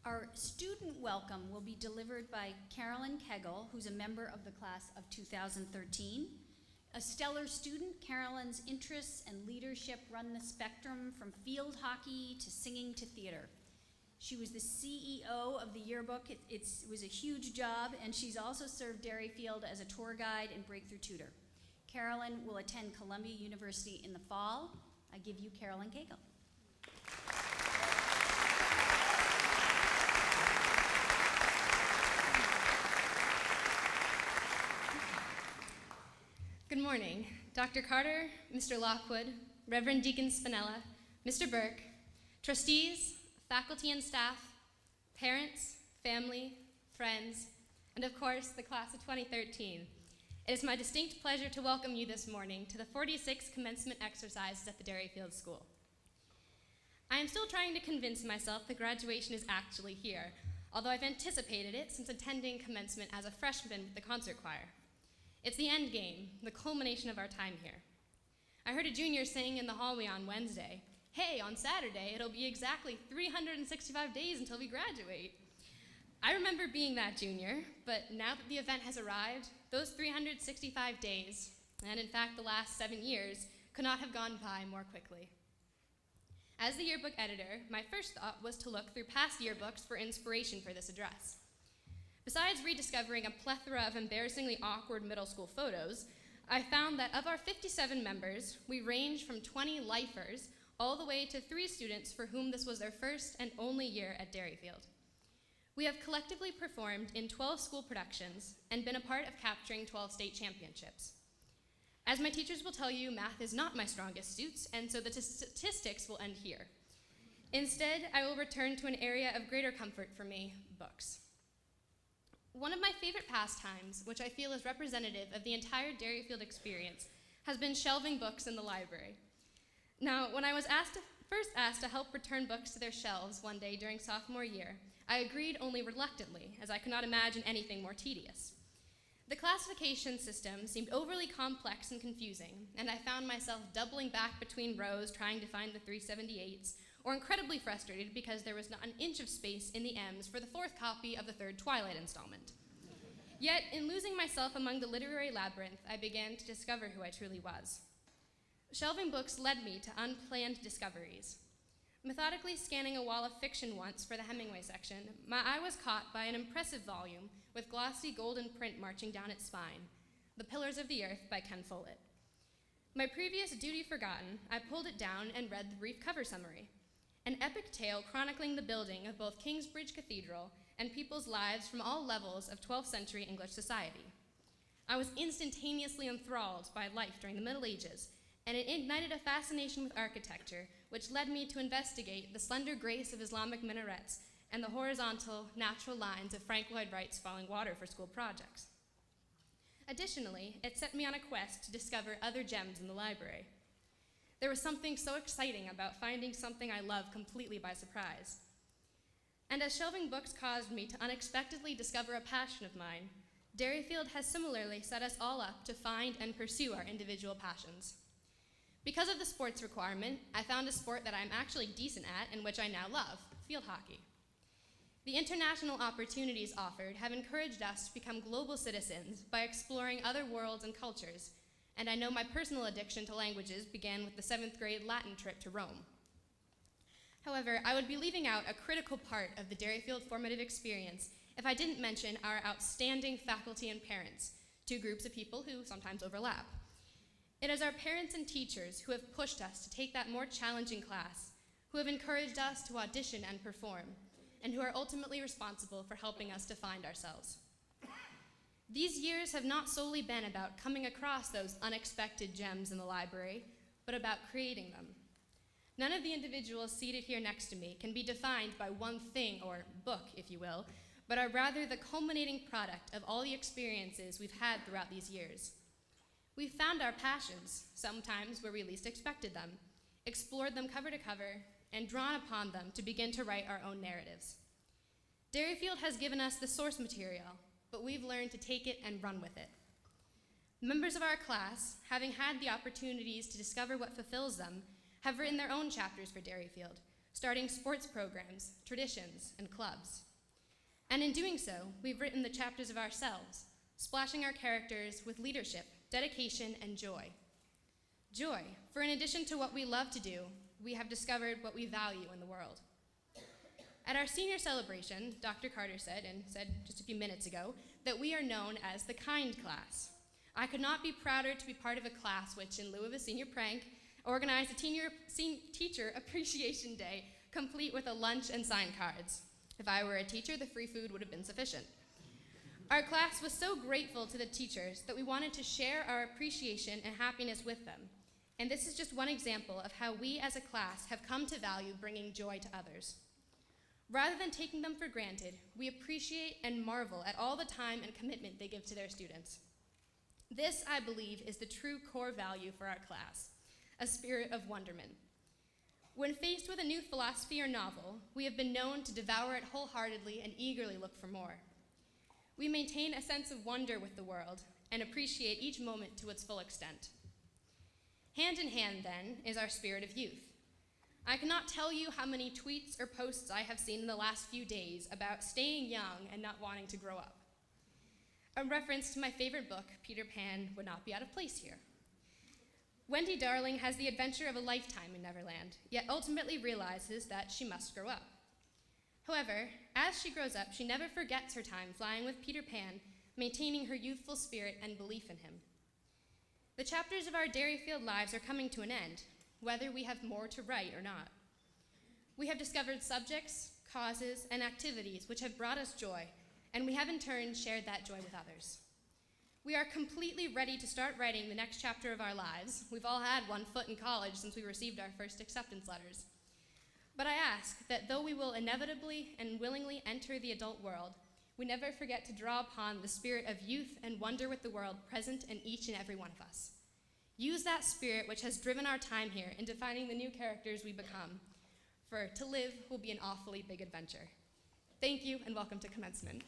Our student welcome will be delivered by Carolyn Kegel, who's a member of the class of 2013. A stellar student, Carolyn's interests and leadership run the spectrum from field hockey to singing to theater. She was the CEO of the yearbook. It was a huge job, and she's also served Derryfield as a tour guide and breakthrough tutor. Carolyn will attend Columbia University in the fall. I give you Carolyn Kegel. Good morning, Dr. Carter, Mr. Lockwood, Reverend Deacon Spinella, Mr. Burke, trustees, faculty and staff, parents, family, friends, and of course, the class of 2013. It is my distinct pleasure to welcome you this morning to the 46th commencement exercises at the Derryfield School. I am still trying to convince myself that graduation is actually here, although I've anticipated it since attending commencement as a freshman with the concert choir. It's the end game, the culmination of our time here. I heard a junior saying in the hallway on Wednesday, "Hey, on Saturday, it'll be exactly 365 days until we graduate." I remember being that junior, but now that the event has arrived, those 365 days, and in fact the last 7 years, could not have gone by more quickly. As the yearbook editor, my first thought was to look through past yearbooks for inspiration for this address. Besides rediscovering a plethora of embarrassingly awkward middle school photos, I found that of our 57 members, we range from 20 lifers all the way to 3 students for whom this was their first and only year at Derryfield. We have collectively performed in 12 school productions and been a part of capturing 12 state championships. As my teachers will tell you, math is not my strongest suit, and so the statistics will end here. Instead, I will return to an area of greater comfort for me, books. One of my favorite pastimes, which I feel is representative of the entire Derryfield experience, has been shelving books in the library. Now, when I was first asked to help return books to their shelves one day during sophomore year, I agreed only reluctantly, as I could not imagine anything more tedious. The classification system seemed overly complex and confusing, and I found myself doubling back between rows trying to find the 378s, or incredibly frustrated because there was not an inch of space in the M's for the 4th copy of the 3rd Twilight installment. Yet, in losing myself among the literary labyrinth, I began to discover who I truly was. Shelving books led me to unplanned discoveries. Methodically scanning a wall of fiction once for the Hemingway section, my eye was caught by an impressive volume with glossy golden print marching down its spine, The Pillars of the Earth by Ken Follett. My previous duty forgotten, I pulled it down and read the brief cover summary. An epic tale chronicling the building of both Kingsbridge Cathedral and people's lives from all levels of 12th century English society. I was instantaneously enthralled by life during the Middle Ages, and it ignited a fascination with architecture, which led me to investigate the slender grace of Islamic minarets and the horizontal, natural lines of Frank Lloyd Wright's Falling Water for school projects. Additionally, it set me on a quest to discover other gems in the library. There was something so exciting about finding something I love completely by surprise. And as shelving books caused me to unexpectedly discover a passion of mine, Derryfield has similarly set us all up to find and pursue our individual passions. Because of the sports requirement, I found a sport that I'm actually decent at and which I now love, field hockey. The international opportunities offered have encouraged us to become global citizens by exploring other worlds and cultures, and I know my personal addiction to languages began with the 7th grade Latin trip to Rome. However, I would be leaving out a critical part of the Derryfield formative experience if I didn't mention our outstanding faculty and parents, 2 groups of people who sometimes overlap. It is our parents and teachers who have pushed us to take that more challenging class, who have encouraged us to audition and perform, and who are ultimately responsible for helping us to find ourselves. These years have not solely been about coming across those unexpected gems in the library, but about creating them. None of the individuals seated here next to me can be defined by one thing, or book, if you will, but are rather the culminating product of all the experiences we've had throughout these years. We've found our passions, sometimes where we least expected them, explored them cover to cover, and drawn upon them to begin to write our own narratives. Derryfield has given us the source material, but we've learned to take it and run with it. Members of our class, having had the opportunities to discover what fulfills them, have written their own chapters for Derryfield, starting sports programs, traditions, and clubs. And in doing so, we've written the chapters of ourselves, splashing our characters with leadership, dedication, and joy. Joy, for in addition to what we love to do, we have discovered what we value in the world. At our senior celebration, Dr. Carter said just a few minutes ago, that we are known as the kind class. I could not be prouder to be part of a class which, in lieu of a senior prank, organized a teacher appreciation day, complete with a lunch and sign cards. If I were a teacher, the free food would have been sufficient. Our class was so grateful to the teachers that we wanted to share our appreciation and happiness with them. And this is just one example of how we as a class have come to value bringing joy to others. Rather than taking them for granted, we appreciate and marvel at all the time and commitment they give to their students. This, I believe, is the true core value for our class, a spirit of wonderment. When faced with a new philosophy or novel, we have been known to devour it wholeheartedly and eagerly look for more. We maintain a sense of wonder with the world and appreciate each moment to its full extent. Hand in hand, then, is our spirit of youth. I cannot tell you how many tweets or posts I have seen in the last few days about staying young and not wanting to grow up. A reference to my favorite book, Peter Pan, would not be out of place here. Wendy Darling has the adventure of a lifetime in Neverland, yet ultimately realizes that she must grow up. However, as she grows up, she never forgets her time flying with Peter Pan, maintaining her youthful spirit and belief in him. The chapters of our Derryfield lives are coming to an end, whether we have more to write or not. We have discovered subjects, causes, and activities which have brought us joy, and we have in turn shared that joy with others. We are completely ready to start writing the next chapter of our lives. We've all had one foot in college since we received our first acceptance letters. But I ask that though we will inevitably and willingly enter the adult world, we never forget to draw upon the spirit of youth and wonder with the world present in each and every one of us. Use that spirit which has driven our time here in defining the new characters we become, for to live will be an awfully big adventure. Thank you and welcome to Commencement.